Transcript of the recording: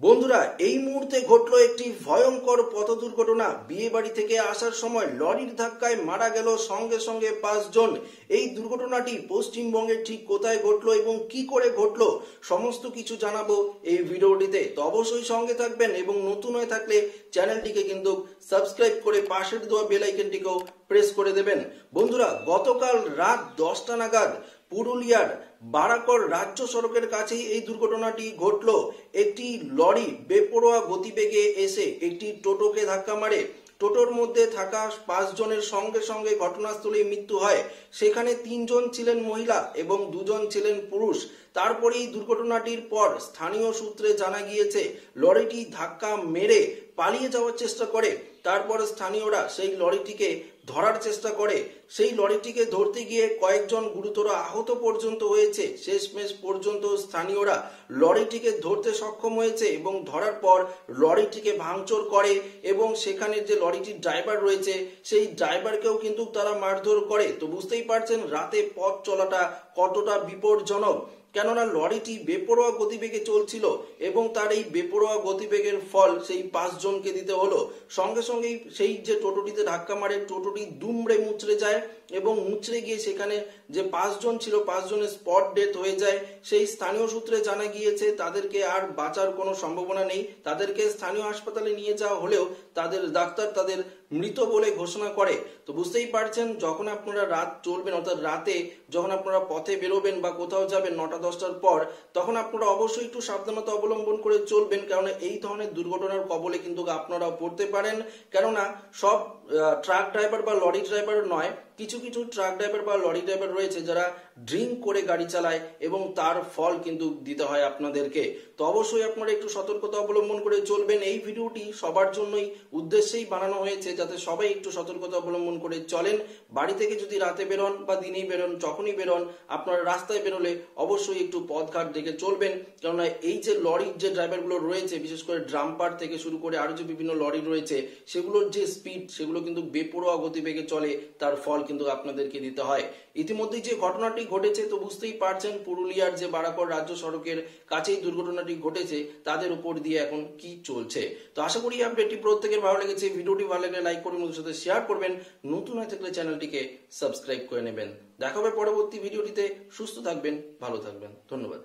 বন্ধুরা, এই মুহূর্তে ঘটলো একটি ভয়ঙ্কর পথ দুর্ঘটনা। বিয়ে বাড়ি থেকে আসার সময় লরির ধাক্কায় মারা গেল সঙ্গে সঙ্গে 5 জন। এই দুর্ঘটনাটি পশ্চিমবঙ্গের ঠিক কোথায় ঘটলো এবং কি করে ঘটলো সমস্ত কিছু জানাবো এই ভিডিওটিতে। তো অবশ্যই সঙ্গে থাকবেন এবং নতুন হয়ে থাকলে চ্যানেলটিকে কিন্তু সাবস্ক্রাইব করে পাশের দেওয়া বেল আইকনটিকেও প্রেস করে দেবেন। বন্ধুরা, গতকাল রাত 10টা নাগাদ পুরুলিয়ার বারাকর রাজ্য সড়কের কাছেই এই দুর্ঘটনাটি ঘটলো। একটি লরি বেপরোয়া গতিবেগে এসে একটি টোটোকে ধাক্কা মারে। টোটোর মধ্যে থাকা 5 জনের সঙ্গে সঙ্গে ঘটনাস্থলে মৃত্যু হয়। সেখানে 3 জন ছিলেন মহিলা এবং 2 জন ছিলেন পুরুষ। তারপরে এই দুর্ঘটনাটির পর স্থানীয় সূত্রে জানা গিয়েছে লরিটি ধাক্কা মেরে পালিয়ে যাওয়ার চেষ্টা করে। তারপর স্থানীয়রা সেই লরিটিকে ধরার চেষ্টা করে। সেই লরিটিকে ধরতে গিয়ে কয়েকজন গুরুতর আহত পর্যন্ত হয়েছে। শেষমেশ পর্যন্ত স্থানীয়রা লরিটিকে ধরতে সক্ষম হয়েছে এবং ধরার পর লরিটিকে ভাঙচুর করে এবং সেখানে যে লরিটির ড্রাইভার রয়েছে সেই ড্রাইভারকেও কিন্তু তারা মারধর করে। তো বুঝতেই পারছেন রাতে পথ চলাটা কতটা বিপজ্জনক, কেননা লরিটি বেপরোয়া গতিবেগে চলছিল এবং তার এই বেপরোয়া গতিবেগের ফল সেই 5 জনকে দিতে হলো। সঙ্গে সঙ্গেই সেই যে টোটোটিতে ধাক্কা মারে টোটোটি দুমড়ে মুচড়ে যায় এবং মুচড়ে গিয়ে সেখানে যে 5 জন ছিল 5 জনের স্পট ডেথ হয়ে যায়। সেই স্থানীয় সূত্রে জানা গিয়েছে তাদেরকে আর বাঁচার কোনো সম্ভাবনা নেই। তাদেরকে স্থানীয় হাসপাতালে নিয়ে যাওয়া হলেও তাদের ডাক্তার তাদের মৃত বলে ঘোষণা করে। তো বুঝতেই পারছেন যখন আপনারা রাত চলবেন, অর্থাৎ রাতে যখন আপনারা পথে বেরোবেন বা কোথাও যাবেন 9টা-10টার পর, তখন আপনারা অবশ্যই একটু সাবধানতা অবলম্বন করে চলবেন, কারণ এই ধরনের দুর্ঘটনার কবলে কিন্তু আপনারাও পড়তে পারেন। কেননা সব ট্রাক ড্রাইভার বা লরি ড্রাইভার নয়, কিছু কিছু ট্রাক ড্রাইভার বা লরি ড্রাইভার রয়েছে যারা ড্রিঙ্ক করে গাড়ি চালায় এবং তার ফল কিন্তু দিতে হয় আপনাদেরকে। তো অবশ্যই আপনারা একটু সতর্কতা অবলম্বন করে চলবেন। এই ভিডিওটি সবার জন্যই উদ্দেশ্যেই বানানো হয়েছে যাতে সবাই একটু সতর্কতা অবলম্বন করে চলেন। বাড়ি থেকে যদি রাতে বেরোন বা দিনেই বেরোন, যখনই বেরোন আপনারা রাস্তায় বেরোলে অবশ্যই একটু পথঘাট দেখে চলবেন। কেননা এই যে লরির যে ড্রাইভারগুলো রয়েছে, বিশেষ করে ড্রাম্পার থেকে শুরু করে আরো যে বিভিন্ন লরি রয়েছে, সেগুলোর যে স্পিড সেগুলো কিন্তু বেপরোয়া গতিবেগে চলে, তার ফল কিন্তু আপনাদেরকে দিতে হয়। ইতিমধ্যেই যে ঘটনাটি ঘটেছে তো বুঝতেই পারছেন পুরুলিয়ার যে বারাকর রাজ্য সড়কের কাছেই দুর্ঘটনাটি ঘটেছে, তাদের উপর দিয়ে এখন কি চলছে। তো আশা করি আপডেটটি প্রত্যেকের ভালো লেগেছে। ভিডিওটি ভালো লাগলে লাইক করে বন্ধুদের সাথে শেয়ার করবেন। নতুন হয়ে থাকলে চ্যানেলটিকে সাবস্ক্রাইব করে নেবেন। দেখা হবে পরবর্তী ভিডিওটিতে। সুস্থ থাকবেন, ভালো থাকবেন, ধন্যবাদ।